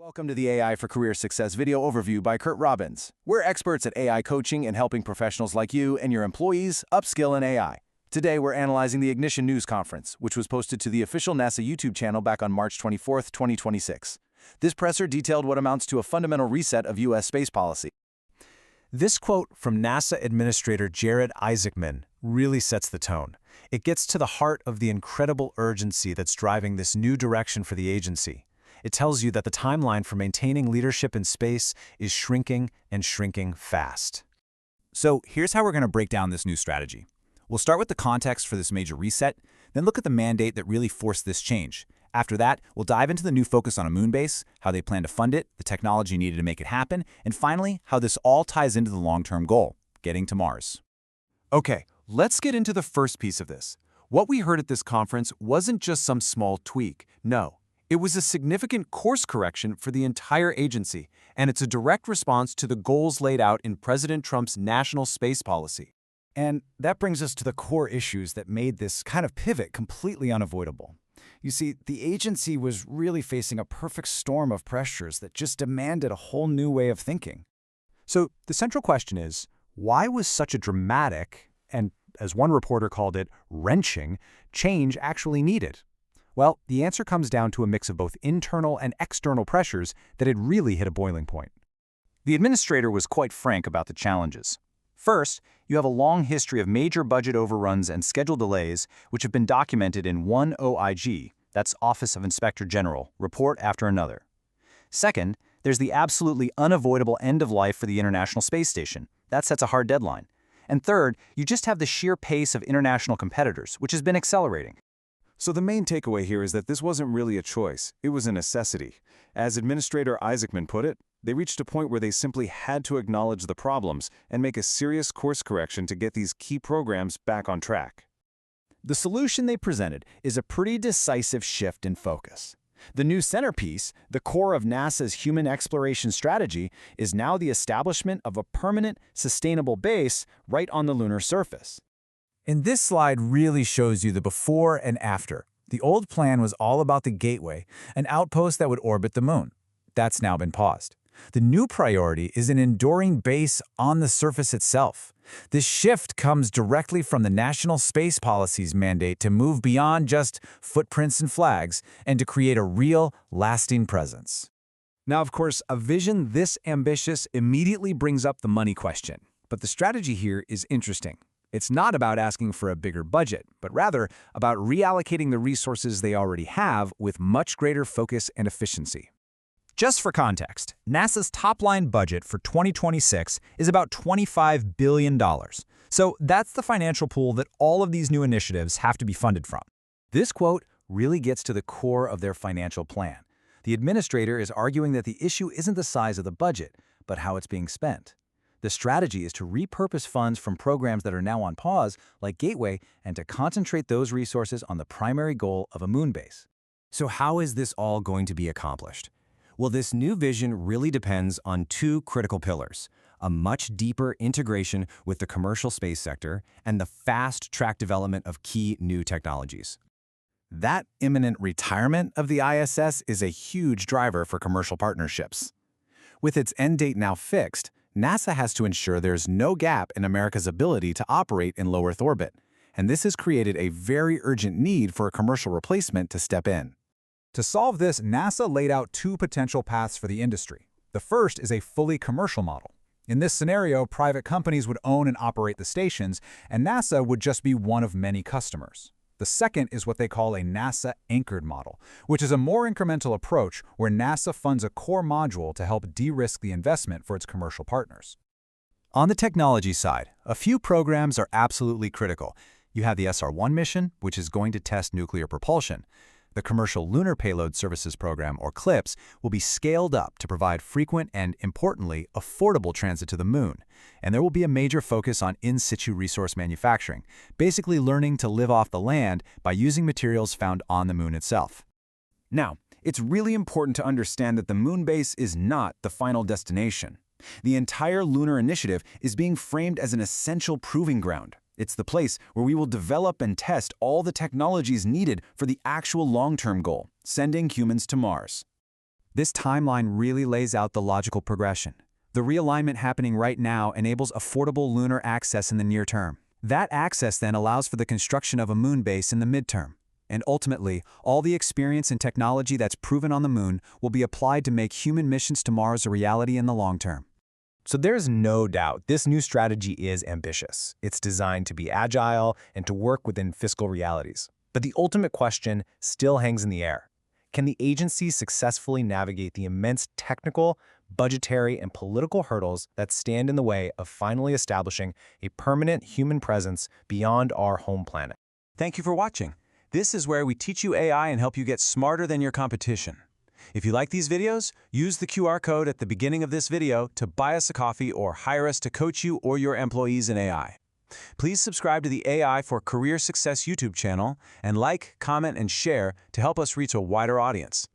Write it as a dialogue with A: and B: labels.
A: Welcome to the AI for Career Success video overview by Curt Robbins. We're experts at AI coaching and helping professionals like you and your employees upskill in AI. Today, we're analyzing the Ignition News Conference, which was posted to the official NASA YouTube channel back on March 24, 2026. This presser detailed what amounts to a fundamental reset of U.S. space policy.
B: This quote from NASA Administrator Jared Isaacman really sets the tone. It gets to the heart of the incredible urgency that's driving this new direction for the agency. It tells you that the timeline for maintaining leadership in space is shrinking and shrinking fast.
C: So here's how we're going to break down this new strategy. We'll start with the context for this major reset, then look at the mandate that really forced this change. After that, we'll dive into the new focus on a moon base, how they plan to fund it, the technology needed to make it happen, and finally, how this all ties into the long-term goal, getting to Mars.
D: Okay, let's get into the first piece of this. What we heard at this conference wasn't just some small tweak. No. It was a significant course correction for the entire agency, and it's a direct response to the goals laid out in President Trump's national space policy.
B: And that brings us to the core issues that made this kind of pivot completely unavoidable. You see, the agency was really facing a perfect storm of pressures that just demanded a whole new way of thinking.
E: So the central question is, why was such a dramatic, and as one reporter called it, wrenching, change actually needed? Well, the answer comes down to a mix of both internal and external pressures that had really hit a boiling point.
C: The administrator was quite frank about the challenges. First, you have a long history of major budget overruns and schedule delays, which have been documented in one OIG, that's Office of Inspector General, report after another. Second, there's the absolutely unavoidable end of life for the International Space Station. That sets a hard deadline. And third, you just have the sheer pace of international competitors, which has been accelerating.
F: So the main takeaway here is that this wasn't really a choice, it was a necessity. As Administrator Isaacman put it, they reached a point where they simply had to acknowledge the problems and make a serious course correction to get these key programs back on track.
A: The solution they presented is a pretty decisive shift in focus. The new centerpiece, the core of NASA's human exploration strategy, is now the establishment of a permanent, sustainable base right on the lunar surface.
B: And this slide really shows you the before and after. The old plan was all about the Gateway, an outpost that would orbit the moon. That's now been paused. The new priority is an enduring base on the surface itself. This shift comes directly from the National Space Policy's mandate to move beyond just footprints and flags and to create a real, lasting presence.
E: Now, of course, a vision this ambitious immediately brings up the money question. But the strategy here is interesting. It's not about asking for a bigger budget, but rather about reallocating the resources they already have with much greater focus and efficiency.
C: Just for context, NASA's top-line budget for 2026 is about $25 billion. So that's the financial pool that all of these new initiatives have to be funded from.
B: This quote really gets to the core of their financial plan. The administrator is arguing that the issue isn't the size of the budget, but how it's being spent. The strategy is to repurpose funds from programs that are now on pause, like Gateway, and to concentrate those resources on the primary goal of a moon base.
G: So how is this all going to be accomplished? Well, this new vision really depends on two critical pillars: a much deeper integration with the commercial space sector and the fast-track development of key new technologies.
A: That imminent retirement of the ISS is a huge driver for commercial partnerships. With its end date now fixed, NASA has to ensure there's no gap in America's ability to operate in low Earth orbit, and this has created a very urgent need for a commercial replacement to step in.
H: To solve this, NASA laid out two potential paths for the industry. The first is a fully commercial model. In this scenario, private companies would own and operate the stations, and NASA would just be one of many customers. The second is what they call a NASA-anchored model, which is a more incremental approach where NASA funds a core module to help de-risk the investment for its commercial partners.
B: On the technology side, a few programs are absolutely critical. You have the SR-1 mission, which is going to test nuclear propulsion. The Commercial Lunar Payload Services Program, or CLPS, will be scaled up to provide frequent and, importantly, affordable transit to the moon. And there will be a major focus on in-situ resource manufacturing, basically learning to live off the land by using materials found on the moon itself.
F: Now, it's really important to understand that the moon base is not the final destination. The entire lunar initiative is being framed as an essential proving ground. It's the place where we will develop and test all the technologies needed for the actual long-term goal, sending humans to Mars.
B: This timeline really lays out the logical progression. The realignment happening right now enables affordable lunar access in the near term. That access then allows for the construction of a moon base in the midterm. And ultimately, all the experience and technology that's proven on the moon will be applied to make human missions to Mars a reality in the long term.
C: So there's no doubt this new strategy is ambitious. It's designed to be agile and to work within fiscal realities. But the ultimate question still hangs in the air. Can the agency successfully navigate the immense technical, budgetary, and political hurdles that stand in the way of finally establishing a permanent human presence beyond our home planet?
B: Thank you for watching. This is where we teach you AI and help you get smarter than your competition. If you like these videos, use the QR code at the beginning of this video to buy us a coffee or hire us to coach you or your employees in AI. Please subscribe to the AI for Career Success YouTube channel and like, comment, and share to help us reach a wider audience.